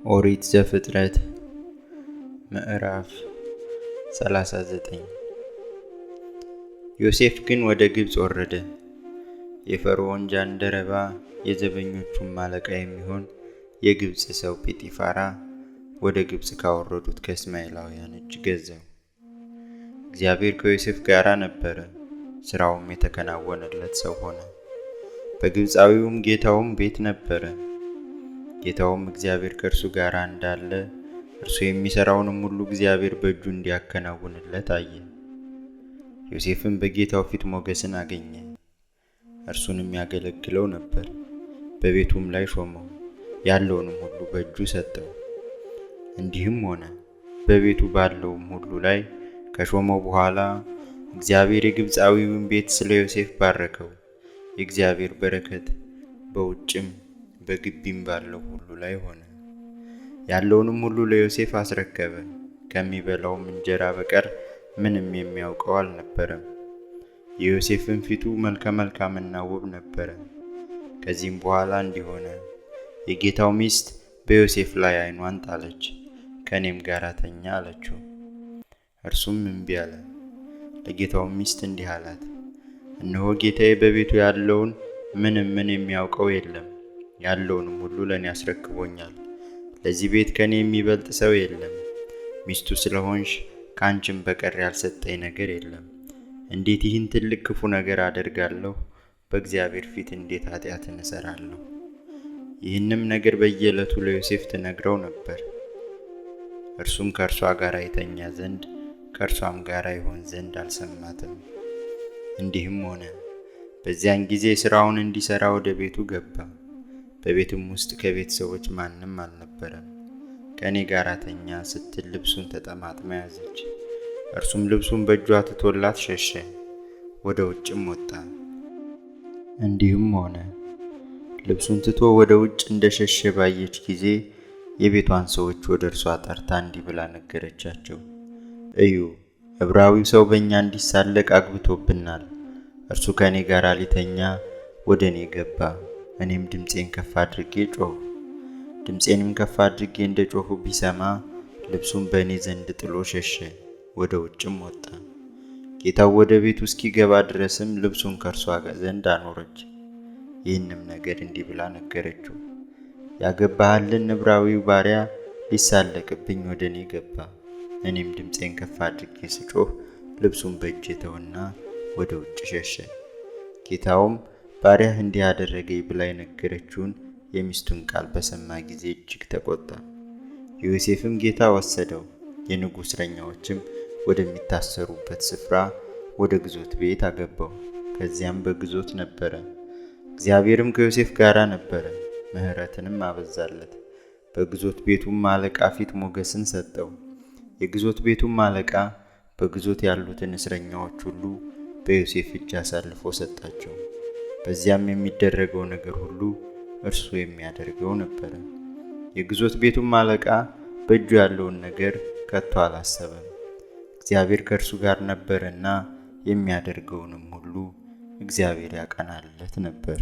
ኦሪት ዘፍጥረት ምዕራፍ 39 ዮሴፍ ግን ወደ ግብፅ ወረደ። የፈርዖን ጃንደረባ የዘበኞቹም አለቃ የሚሆን የግብፅ ሰው ጲጢፋራ ወደ ግብፅ ካወረዱት ከእስማኤላውያን እጅ ገዛው። እግዚአብሔር ከዮሴፍ ጋር ነበረ፣ ሥራውም የተከናወነለት ሰው ሆነ። በግብፃዊውም ጌታውም ቤት ነበረ። ጌታውም እግዚአብሔር ከእርሱ ጋር እንዳለ እርሱ የሚሠራውንም ሁሉ እግዚአብሔር በእጁ እንዲያከናውንለት አየ። ዮሴፍም በጌታው ፊት ሞገስን አገኘ፣ እርሱንም ያገለግለው ነበር። በቤቱም ላይ ሾመው፣ ያለውንም ሁሉ በእጁ ሰጠው። እንዲህም ሆነ፣ በቤቱ ባለውም ሁሉ ላይ ከሾመው በኋላ እግዚአብሔር የግብፃዊውን ቤት ስለ ዮሴፍ ባረከው። የእግዚአብሔር በረከት በውጭም በግቢም ባለው ሁሉ ላይ ሆነ። ያለውንም ሁሉ ለዮሴፍ አስረከበ። ከሚበላውም እንጀራ በቀር ምንም የሚያውቀው አልነበረም። የዮሴፍም ፊቱ መልከ መልካምና ውብ ነበረ። ከዚህም በኋላ እንዲህ ሆነ፣ የጌታው ሚስት በዮሴፍ ላይ ዓይኗን ጣለች፣ ከእኔም ጋር ተኛ አለችው። እርሱም እምቢ አለ። ለጌታው ሚስት እንዲህ አላት፣ እነሆ ጌታዬ በቤቱ ያለውን ምን የሚያውቀው የለም፣ ያለውንም ሁሉ ለእኔ አስረክቦኛል። ለዚህ ቤት ከእኔ የሚበልጥ ሰው የለም። ሚስቱ ስለሆንሽ ከአንቺም በቀር ያልሰጠኝ ነገር የለም። እንዴት ይህን ትልቅ ክፉ ነገር አደርጋለሁ? በእግዚአብሔር ፊት እንዴት ኃጢአትን እሰራለሁ? ይህንም ነገር በየዕለቱ ለዮሴፍ ትነግረው ነበር። እርሱም ከእርሷ ጋር ይተኛ ዘንድ ከእርሷም ጋር ይሆን ዘንድ አልሰማትም። እንዲህም ሆነ፣ በዚያን ጊዜ ሥራውን እንዲሠራ ወደ ቤቱ ገባ። በቤትም ውስጥ ከቤት ሰዎች ማንም አልነበረም። ከእኔ ጋር ተኛ ስትል ልብሱን ተጠማጥማ ያዘች። እርሱም ልብሱን በእጇ ትቶላት ሸሸ፣ ወደ ውጭም ወጣ። እንዲህም ሆነ፣ ልብሱን ትቶ ወደ ውጭ እንደሸሸ ባየች ጊዜ የቤቷን ሰዎች ወደ እርሷ ጠርታ እንዲህ ብላ ነገረቻቸው፣ እዩ፣ ዕብራዊው ሰው በእኛ እንዲሳለቅ አግብቶብናል። እርሱ ከእኔ ጋር ሊተኛ ወደ እኔ ገባ። እኔም ድምፄን ከፍ አድርጌ ጮኽሁ። ድምፄንም ከፍ አድርጌ እንደ ጮኽሁ ቢሰማ ልብሱን በእኔ ዘንድ ጥሎ ሸሸ፣ ወደ ውጭም ወጣ። ጌታው ወደ ቤቱ እስኪገባ ድረስም ልብሱን ከእርሷ ዘንድ አኖረች። ይህንም ነገር እንዲህ ብላ ነገረችው፣ ያገባሃልን ዕብራዊው ባሪያ ሊሳለቅብኝ ወደ እኔ ገባ። እኔም ድምፄን ከፍ አድርጌ ስጮኽ ልብሱን በእጄ ተወና ወደ ውጭ ሸሸ። ጌታውም ባሪያህ እንዲህ አደረገኝ ብላ የነገረችውን የሚስቱን ቃል በሰማ ጊዜ እጅግ ተቆጣ። የዮሴፍም ጌታ ወሰደው፣ የንጉሥ እስረኛዎችም ወደሚታሰሩበት ስፍራ ወደ ግዞት ቤት አገባው። ከዚያም በግዞት ነበረ። እግዚአብሔርም ከዮሴፍ ጋር ነበረ፣ ምሕረትንም አበዛለት። በግዞት ቤቱም አለቃ ፊት ሞገስን ሰጠው። የግዞት ቤቱም አለቃ በግዞት ያሉትን እስረኛዎች ሁሉ በዮሴፍ እጅ አሳልፎ ሰጣቸው። በዚያም የሚደረገው ነገር ሁሉ እርሱ የሚያደርገው ነበረ። የግዞት ቤቱም አለቃ በእጁ ያለውን ነገር ከቶ አላሰበም። እግዚአብሔር ከእርሱ ጋር ነበረና የሚያደርገውንም ሁሉ እግዚአብሔር ያቀናለት ነበር።